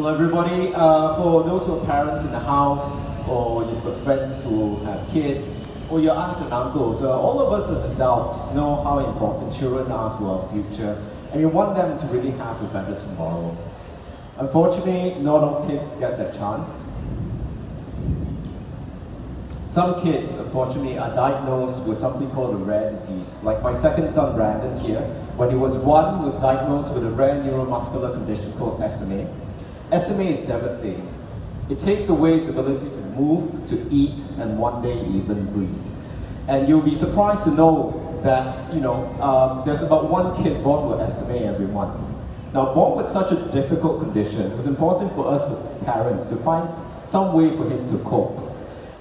Hello everybody. For those who are parents in the house, or you've got friends who have kids, or your aunts and uncles, all of us as adults know how important children are to our future, and we want them to really have a better tomorrow. Unfortunately, not all kids get that chance. Some kids, unfortunately, are diagnosed with something called a rare disease. Like my second son, Brandon, here, when he was 1, he was diagnosed with a rare neuromuscular condition called SMA. SMA is devastating. It takes away his ability to move, to eat, and one day even breathe. And you'll be surprised to know that, there's about 1 kid born with SMA every month. Now, born with such a difficult condition, it was important for us as parents to find some way for him to cope.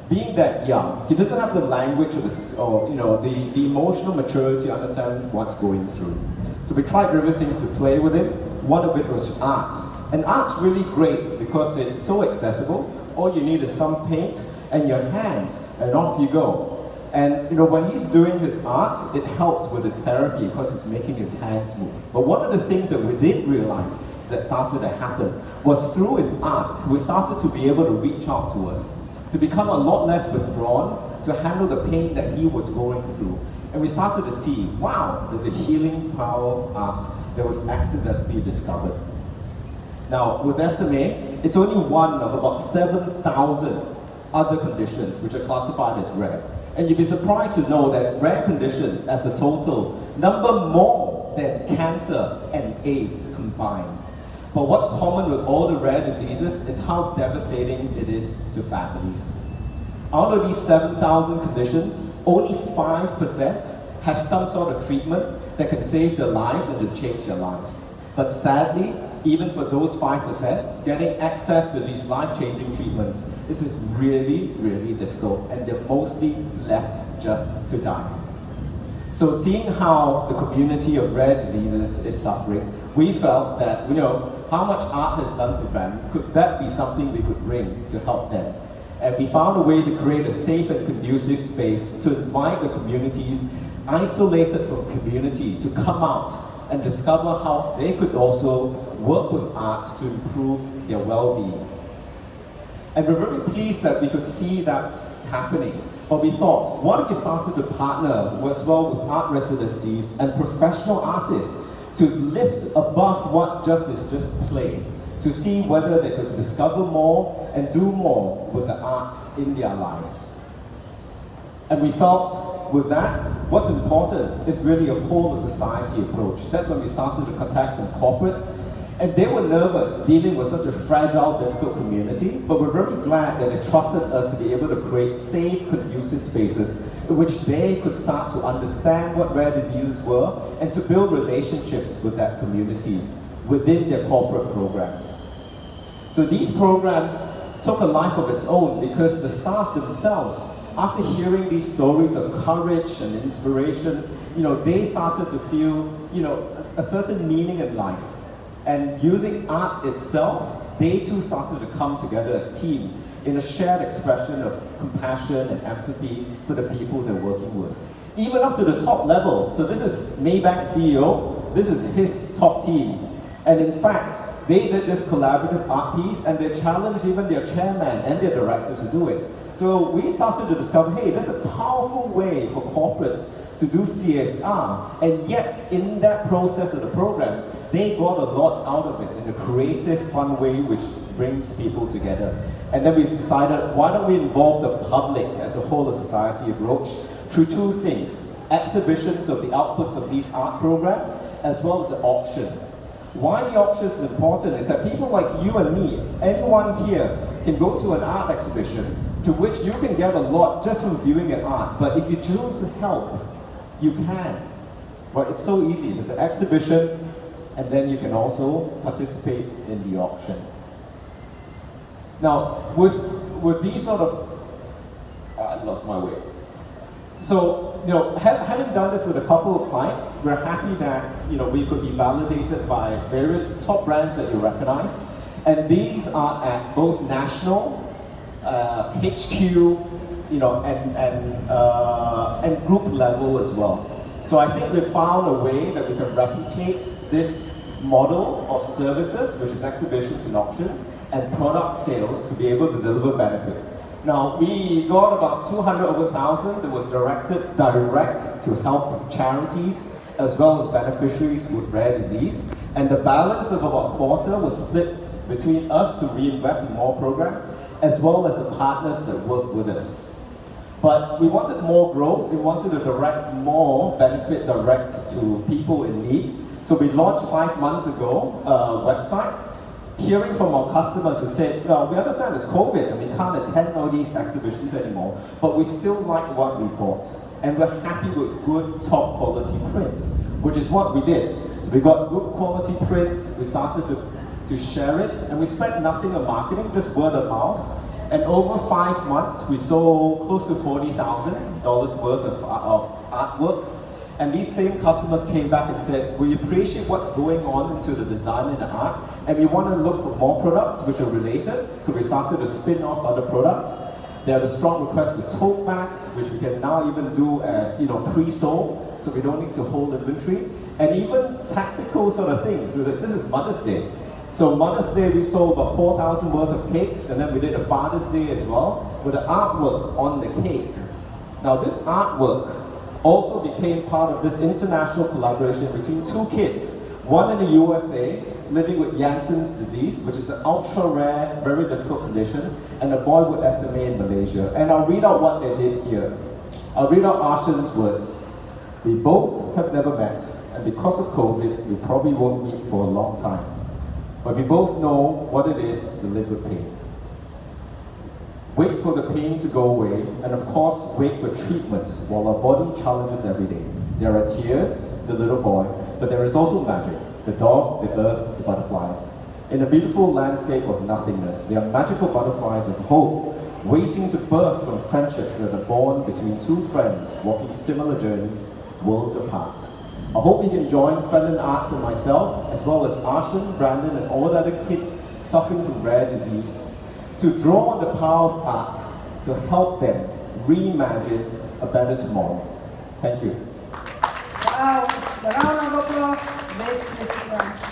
Being that young, he doesn't have the language or the emotional maturity to understand what's going through. So we tried various things to play with him. One of it was art. And art's really great because it's so accessible. All you need is some paint and your hands, and off you go. And when he's doing his art, it helps with his therapy because he's making his hands move. But one of the things that we did realize that started to happen was through his art, we started to be able to reach out to us, to become a lot less withdrawn, to handle the pain that he was going through. And we started to see, wow, there's a healing power of art that we've accidentally discovered. Now, with SMA, it's only one of about 7,000 other conditions which are classified as rare. And you'd be surprised to know that rare conditions as a total number more than cancer and AIDS combined. But what's common with all the rare diseases is how devastating it is to families. Out of these 7,000 conditions, only 5% have some sort of treatment that can save their lives and to change their lives. But sadly, even for those 5%, getting access to these life-changing treatments is really, really difficult, and they're mostly left just to die. So seeing how the community of rare diseases is suffering, we felt that, how much art has done for them, could that be something we could bring to help them? And we found a way to create a safe and conducive space to invite the communities isolated from community to come out and discover how they could also work with art to improve their well-being. And we're very pleased that we could see that happening. But we thought, what if we started to partner as well with art residencies and professional artists to lift above what is just play, to see whether they could discover more and do more with the art in their lives. And we felt with that, what's important is really a whole of society approach. That's when we started to contact some corporates, and they were nervous dealing with such a fragile, difficult community, but we're very glad that they trusted us to be able to create safe, conducive spaces in which they could start to understand what rare diseases were and to build relationships with that community within their corporate programs. So these programs took a life of its own because the staff themselves, after hearing these stories of courage and inspiration, they started to feel, a certain meaning in life. And using art itself, they too started to come together as teams in a shared expression of compassion and empathy for the people they're working with. Even up to the top level. So this is Maybank CEO, this is his top team. And in fact, they did this collaborative art piece and they challenged even their chairman and their directors to do it. So we started to discover, hey, there's a powerful way for corporates to do CSR, and yet in that process of the programs, they got a lot out of it in a creative, fun way which brings people together. And then we've decided, why don't we involve the public as a whole of society approach through 2 things: exhibitions of the outputs of these art programs, as well as the auction. Why the auction is important is that people like you and me, anyone here, can go to an art exhibition to which you can get a lot just from viewing an art, but if you choose to help, you can. Right? It's so easy. There's an exhibition, and then you can also participate in the auction. Now, with these sort of, I lost my way. So, having done this with a couple of clients, we're happy that we could be validated by various top brands that you recognize, and these are at both national, HQ, and group level as well. So I think we found a way that we can replicate this model of services, which is exhibitions and auctions, and product sales to be able to deliver benefit. Now, we got about 200 over 1,000 that was directed direct to help charities as well as beneficiaries with rare disease. And the balance of about a quarter was split between us to reinvest in more programs, as well as the partners that work with us. But we wanted more growth, we wanted to direct more benefit direct to people in need. So we launched 5 months ago a website, hearing from our customers who said, well, we understand it's COVID and we can't attend all these exhibitions anymore, but we still like what we bought. And we're happy with good top quality prints, which is what we did. So we got good quality prints, we started to share it, and we spent nothing on marketing, just word of mouth. And over 5 months, we sold close to $40,000 worth of artwork. And these same customers came back and said, we appreciate what's going on into the design and the art, and we want to look for more products which are related. So we started to spin off other products. There are the strong requests for tote bags, which we can now even do as pre-sold, so we don't need to hold inventory. And even tactical sort of things, so that this is Mother's Day. So Mother's Day, we sold about 4,000 worth of cakes, and then we did a Father's Day as well, with the artwork on the cake. Now this artwork also became part of this international collaboration between two kids, one in the USA, living with Jansen's disease, which is an ultra-rare, very difficult condition, and a boy with SMA in Malaysia. And I'll read out what they did here. I'll read out Arshan's words. We both have never met, and because of COVID, we probably won't meet for a long time. But we both know what it is to live with pain. Wait for the pain to go away, and of course, wait for treatment while our body challenges every day. There are tears, the little boy, but there is also magic. The dog, the earth, the butterflies. In a beautiful landscape of nothingness, there are magical butterflies of hope, waiting to burst from friendships that are born between two friends walking similar journeys, worlds apart. I hope you can join FriendenArts and myself, as well as Arshan, Brandon, and all the other kids suffering from rare disease, to draw on the power of art to help them reimagine a better tomorrow. Thank you. Wow, the round of applause. This is